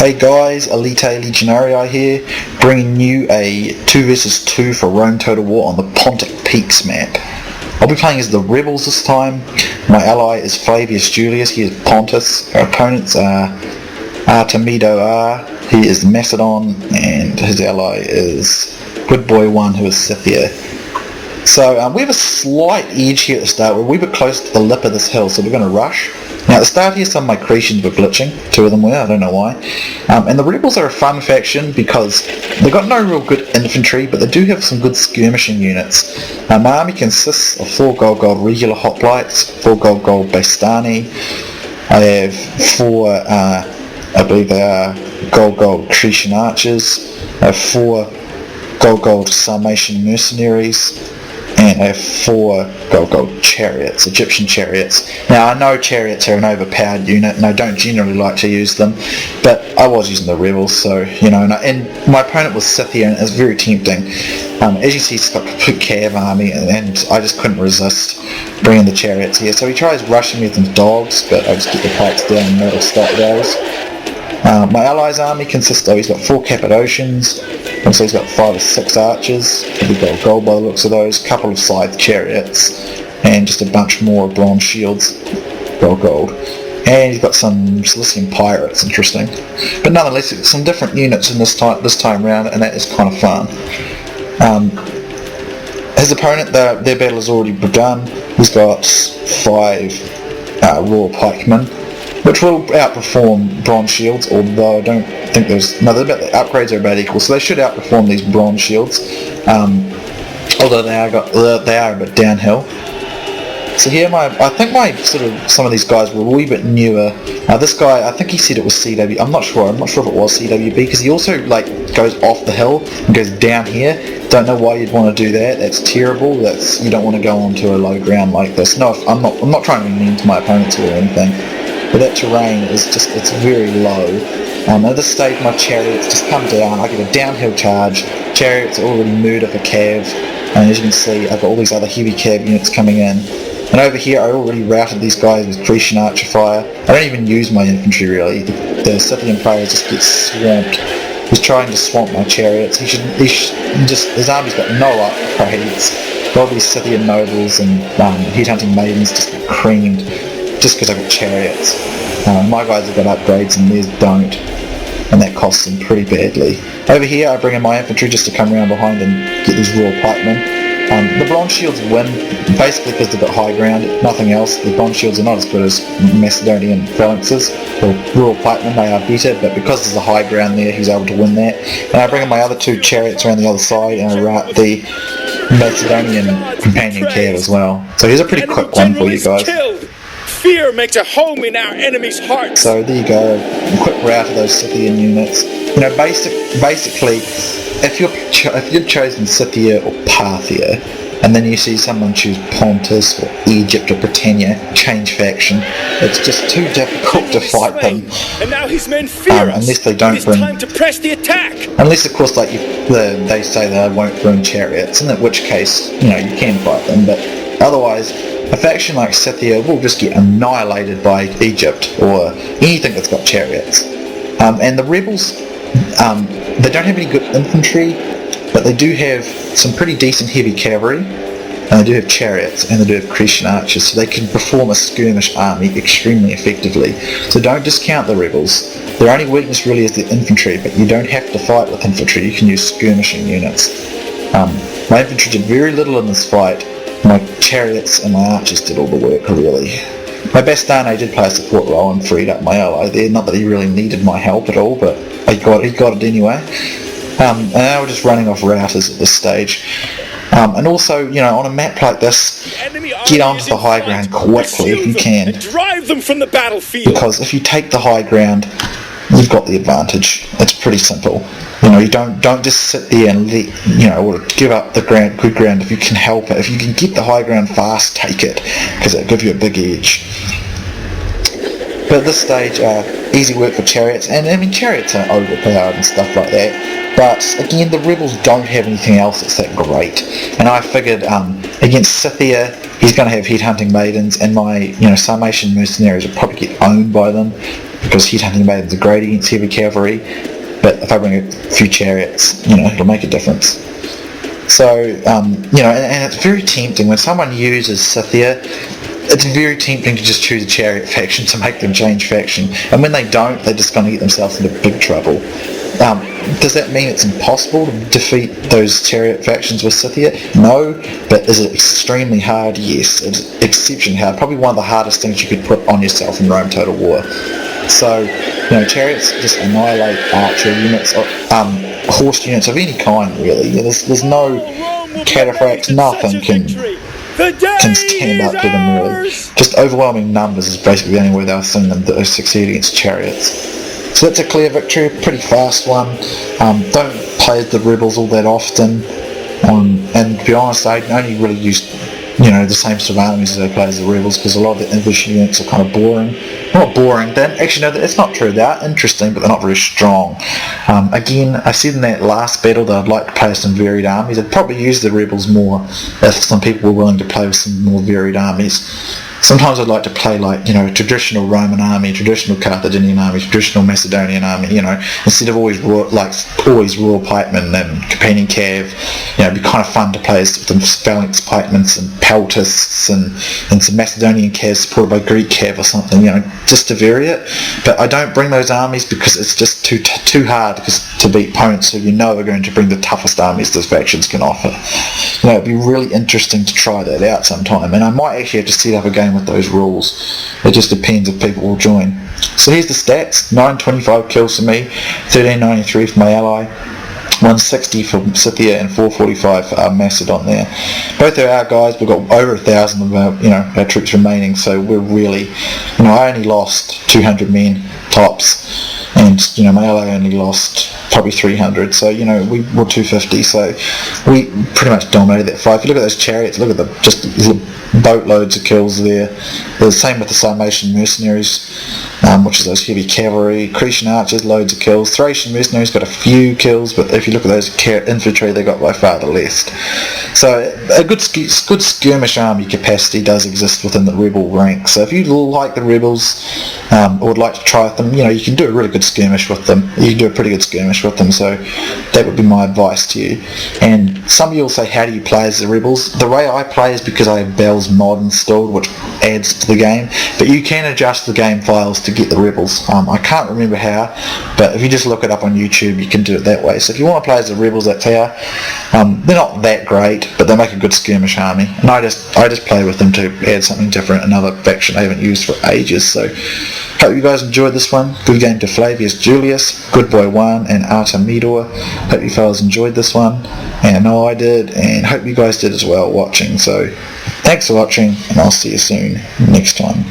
Hey guys, Elite Legionarii here, bringing you a 2 vs 2 for Rome Total War on the Pontic Peaks map. I'll be playing as the Rebels this time. My ally is Flavius Julius, he is Pontus. Our opponents are Artemido R, he is Macedon, and his ally is Good Boy 1, who is Scythia. So we have a slight edge here at the start. We're a wee bit close to the lip of this hill, so we're going to rush. Now at the start here some of my Cretians were glitching, 2 of them were, I don't know why. And the Rebels are a fun faction because they've got no real good infantry, but they do have some good skirmishing units. My army consists of 4 gold regular hoplites, 4 gold Bastani. I have 4, I believe they are gold Cretian archers. I have 4 gold Sarmatian mercenaries. And I have 4 gold chariots, Egyptian chariots. Now I know chariots are an overpowered unit and I don't generally like to use them, but I was using the Rebels, so you know, and my opponent was Scythia and it was very tempting. As you see, he's got a complete cav army and I just couldn't resist bringing the chariots here. So he tries rushing me with some dogs, but I just get the pikes down and that'll stop those. My ally's army consists of, he's got 4 Cappadocians, looks like he's got 5 or 6 archers, he's got gold by the looks of those, a couple of scythe chariots, and just a bunch more bronze shields, gold. And he's got some Cilician pirates, interesting. But nonetheless, it's some different units in this time round, and that is kind of fun. His opponent, their battle is already begun. He's got 5 Royal Pikemen, which will outperform bronze shields, although I don't think the upgrades are about equal, so they should outperform these bronze shields, although they are a bit downhill. So here I think some of these guys were a wee bit newer. This guy, I think he said it was CW, I'm not sure if it was CWB, because he also goes off the hill and goes down here. Don't know why you'd want to do that, that's terrible, you don't want to go onto a low ground like this. No, I'm not trying to be mean to my opponents or anything. But that terrain is it's very low. At this stage my chariots just come down, I get a downhill charge, chariots are already moved up a cav, and as you can see I've got all these other heavy cav units coming in. And over here I already routed these guys with Cretian archer fire. I don't even use my infantry really, the Scythian players just get swamped. He's trying to swamp my chariots, his army's got no upgrades. All these Scythian nobles and headhunting maidens just get creamed, just because I've got chariots. My guys have got upgrades and theirs don't, and that costs them pretty badly. Over here I bring in my infantry just to come around behind and get these Royal Pikemen. The bronze shields win, basically because they've got high ground, nothing else. The bronze shields are not as good as Macedonian phalanxes, or Royal Pikemen, they are better, but because there's a high ground there, he's able to win that. And I bring in my other 2 chariots around the other side, and I rout the Macedonian companion cav as well. So here's a pretty quick one for you guys. Fear makes a home in our enemy's hearts. So there you go, a quick rout of those Scythian units. You know, basically, if you've chosen Scythia or Parthia, and then you see someone choose Pontus or Egypt or Britannia, change faction, it's just too difficult to fight them. And now his men fear us. Unless they don't bring. Time to press the attack. Unless, of course, they say they won't bring chariots, in which case, you know, you can fight them. But otherwise, a faction like Scythia will just get annihilated by Egypt or anything that's got chariots. And the Rebels, they don't have any good infantry, but they do have some pretty decent heavy cavalry, and they do have chariots, and they do have Cretian archers, so they can perform a skirmish army extremely effectively. So don't discount the Rebels. Their only weakness really is the infantry, but you don't have to fight with infantry, you can use skirmishing units. My infantry did very little in this fight. My chariots and my archers did all the work, really. My Bastani did play a support role and freed up my ally there, not that he really needed my help at all, but he got it anyway. And now we're just running off routers at this stage. And also, you know, on a map like this, get onto the high ground quickly if you can. Drive them from the battlefield. Because if you take the high ground, you've got the advantage. It's pretty simple. You know, you don't just sit there and or give up the good ground if you can help it. If you can get the high ground fast, take it, because it'll give you a big edge. But at this stage, easy work for chariots, and I mean chariots are overpowered and stuff like that. But again, the Rebels don't have anything else that's that great, and I figured against Scythia, he's going to have headhunting maidens, and my Sarmatian mercenaries will probably get owned by them. because headhunting maidens are great against heavy cavalry, but if I bring a few chariots, it'll make a difference. So, and it's very tempting when someone uses Scythia. It's very tempting to just choose a chariot faction to make them change faction, and when they don't, they're just going to get themselves into big trouble. Does that mean it's impossible to defeat those chariot factions with Scythia? No, but is it extremely hard? Yes, it's exceptionally hard. Probably one of the hardest things you could put on yourself in Rome Total War. So, chariots just annihilate archer units, horse units of any kind, really. There's no cataphracts, nothing can stand up to them, really. Just overwhelming numbers is basically the only way they've seen them succeed against chariots. So that's a clear victory, a pretty fast one. Don't play as the rebels all that often, and to be honest, I only really used the same sort of armies as they play as the rebels, because a lot of the English units are kind of boring. Not boring, it's not true, they are interesting, but they're not very strong. Again, I said in that last battle that I'd like to play some varied armies. I'd probably use the rebels more if some people were willing to play with some more varied armies. Sometimes I'd like to play a traditional Roman army, traditional Carthaginian army, traditional Macedonian army, instead of always raw pikemen and campaigning cav. It'd be kind of fun to play as some phalanx pikemen and peltasts and some Macedonian cav supported by Greek cav or something, just to vary it. But I don't bring those armies because it's just too hard to beat opponents who are going to bring the toughest armies those factions can offer. It'd be really interesting to try that out sometime, and I might actually have to set up a game with those rules. It just depends if people will join. So here's the stats: 925 kills for me, 1393 for my ally, 160 for Scythia, and 445 for Macedon there. Both of our guys, we've got over 1,000 of our troops remaining, so we're really, I only lost 200 men tops, and my ally only lost probably 300, so we were 250, so we pretty much dominated that fight. If you look at those chariots, look at the boatloads of kills there. The same with the Sarmatian mercenaries, which is those heavy cavalry. Cretan archers, loads of kills. Thracian mercenaries got a few kills, but if you look at those infantry, they got by far the least. So a good skirmish army capacity does exist within the rebel ranks. So if you like the rebels or would like to try them, you can do a really good skirmish with them. You can do a pretty good skirmish with them, so that would be my advice to you. And some of you will say, how do you play as the rebels? The way I play is because I have Bell's mod installed, which adds to the game, but you can adjust the game files to get the rebels. I can't remember how, but if you just look it up on YouTube, you can do it that way. So if you want to play as the rebels, that's how. They're not that great, but they make a good skirmish army, and I just play with them to add something different, another faction I haven't used for ages. So hope you guys enjoyed this one. Good game to Flavius Julius, Good Boy 1, and Artemidor. Hope you fellas enjoyed this one, and I know I did, and hope you guys did as well watching. So thanks for watching, and I'll see you soon next time.